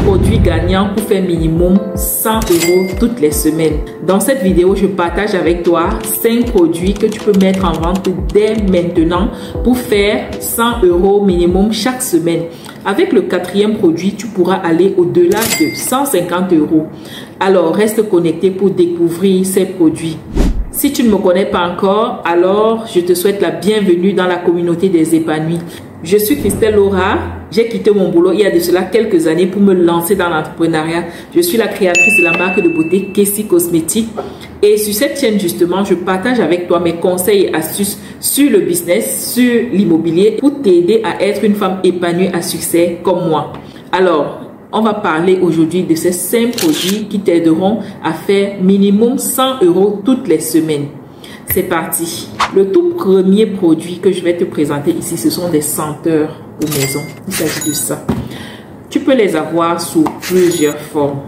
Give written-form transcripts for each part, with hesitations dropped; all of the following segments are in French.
produits gagnants pour faire minimum 100 € toutes les semaines. Dans cette vidéo, je partage avec toi 5 produits que tu peux mettre en vente dès maintenant pour faire 100 € minimum chaque semaine. Avec le 4e produit, tu pourras aller au-delà de 150 €. Alors, reste connecté pour découvrir ces produits. Si tu ne me connais pas encore, alors je te souhaite la bienvenue dans la communauté des épanouis. Je suis Christelle Laura. J'ai quitté mon boulot il y a de cela quelques années pour me lancer dans l'entrepreneuriat. Je suis la créatrice de la marque de beauté Kessie Cosmétiques. Et sur cette chaîne, justement, je partage avec toi mes conseils et astuces sur le business, sur l'immobilier pour t'aider à être une femme épanouie à succès comme moi. Alors, on va parler aujourd'hui de ces 5 produits qui t'aideront à faire minimum 100 € toutes les semaines. C'est parti. Le tout premier produit que je vais te présenter ici, ce sont des senteurs aux maisons. Il s'agit de ça. Tu peux les avoir sous plusieurs formes.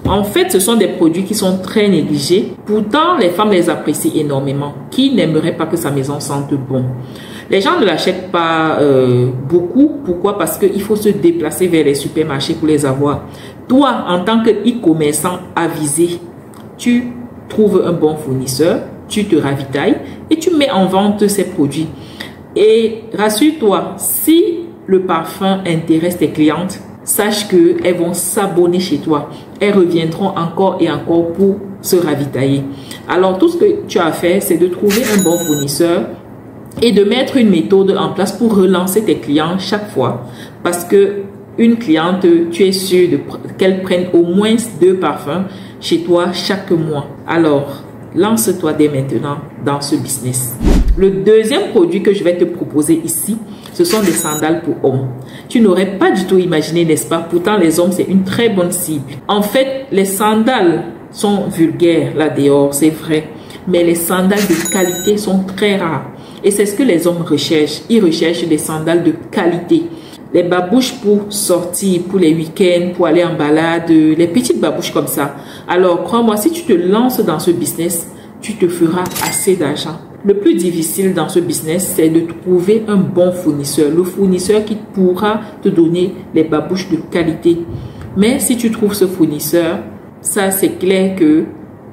En fait, ce sont des produits qui sont très négligés. Pourtant, les femmes les apprécient énormément. Qui n'aimerait pas que sa maison sente bon? Les gens ne l'achètent pas beaucoup. Pourquoi? Parce qu'il faut se déplacer vers les supermarchés pour les avoir. Toi, en tant qu'e-commerçant avisé, tu trouves un bon fournisseur, tu te ravitailles et tu mets en vente ces produits. Et rassure-toi, si le parfum intéresse tes clientes, sache qu'elles vont s'abonner chez toi. Elles reviendront encore et encore pour se ravitailler. Alors, tout ce que tu as à faire, c'est de trouver un bon fournisseur et de mettre une méthode en place pour relancer tes clients chaque fois. Parce que une cliente, tu es sûr qu'elle prenne au moins 2 parfums chez toi chaque mois. Alors, lance-toi dès maintenant dans ce business. Le deuxième produit que je vais te proposer ici, ce sont des sandales pour hommes. Tu n'aurais pas du tout imaginé, n'est-ce pas? Pourtant, les hommes, c'est une très bonne cible. En fait, les sandales sont vulgaires là dehors, c'est vrai. Mais les sandales de qualité sont très rares. Et c'est ce que les hommes recherchent. Ils recherchent des sandales de qualité. Les babouches pour sortir, pour les week-ends, pour aller en balade, les petites babouches comme ça. Alors, crois-moi, si tu te lances dans ce business, tu te feras assez d'argent. Le plus difficile dans ce business, c'est de trouver un bon fournisseur. Le fournisseur qui pourra te donner les babouches de qualité. Mais si tu trouves ce fournisseur, ça c'est clair que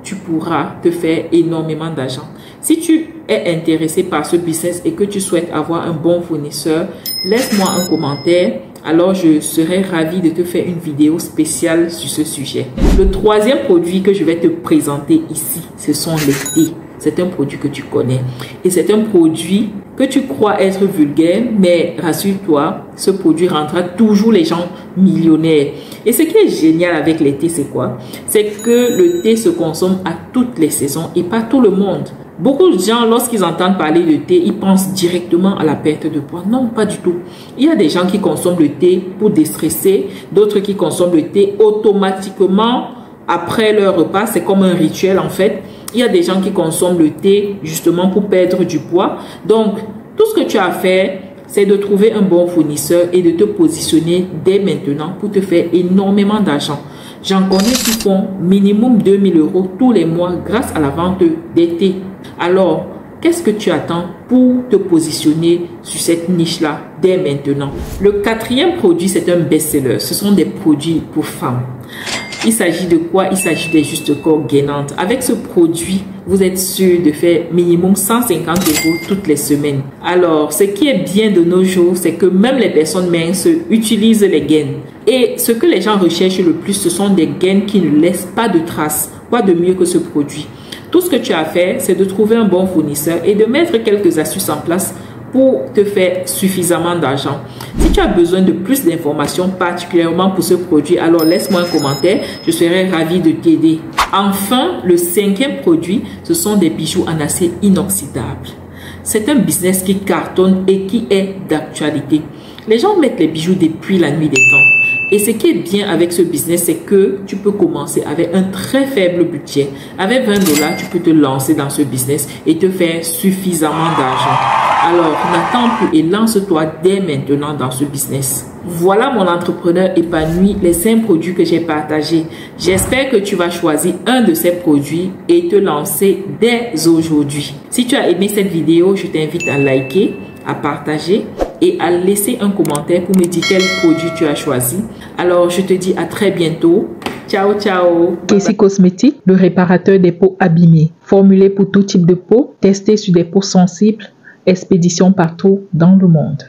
tu pourras te faire énormément d'argent. Si tu es intéressé par ce business et que tu souhaites avoir un bon fournisseur, laisse-moi un commentaire. Alors, je serai ravie de te faire une vidéo spéciale sur ce sujet. Le troisième produit que je vais te présenter ici, ce sont les thés. C'est un produit que tu connais. Et c'est un produit que tu crois être vulgaire, mais rassure-toi, ce produit rendra toujours les gens millionnaires. Et ce qui est génial avec les thés, c'est quoi? C'est que le thé se consomme à toutes les saisons et pas tout le monde. Beaucoup de gens, lorsqu'ils entendent parler de thé, ils pensent directement à la perte de poids. Non, pas du tout. Il y a des gens qui consomment le thé pour déstresser, d'autres qui consomment le thé automatiquement après leur repas. C'est comme un rituel en fait. Il y a des gens qui consomment le thé justement pour perdre du poids. Donc, tout ce que tu as à faire, c'est de trouver un bon fournisseur et de te positionner dès maintenant pour te faire énormément d'argent. J'en connais qui font minimum 2000 € tous les mois grâce à la vente des thés. Alors, qu'est-ce que tu attends pour te positionner sur cette niche-là dès maintenant? Le 4e produit, c'est un best-seller. Ce sont des produits pour femmes. Il s'agit de quoi? Il s'agit des Juste Corps gainantes. Avec ce produit, vous êtes sûr de faire minimum 150 € toutes les semaines. Alors, ce qui est bien de nos jours, c'est que même les personnes minces utilisent les gaines. Et ce que les gens recherchent le plus, ce sont des gaines qui ne laissent pas de traces. Quoi de mieux que ce produit? Tout ce que tu as à faire, c'est de trouver un bon fournisseur et de mettre quelques astuces en place pour te faire suffisamment d'argent. Si tu as besoin de plus d'informations, particulièrement pour ce produit, alors laisse-moi un commentaire. Je serai ravie de t'aider. Enfin, le 5e produit, ce sont des bijoux en acier inoxydable. C'est un business qui cartonne et qui est d'actualité. Les gens mettent les bijoux depuis la nuit des temps. Et ce qui est bien avec ce business, c'est que tu peux commencer avec un très faible budget. Avec 20 $, tu peux te lancer dans ce business et te faire suffisamment d'argent. Alors, n'attends plus et lance-toi dès maintenant dans ce business. Voilà mon entrepreneur épanoui, les 5 produits que j'ai partagés. J'espère que tu vas choisir un de ces produits et te lancer dès aujourd'hui. Si tu as aimé cette vidéo, je t'invite à liker, à partager et à laisser un commentaire pour me dire quel produit tu as choisi. Alors, je te dis à très bientôt. Ciao, ciao. Kessie Cosmétique, le réparateur des peaux abîmées. Formulé pour tout type de peau, testé sur des peaux sensibles, expédition partout dans le monde.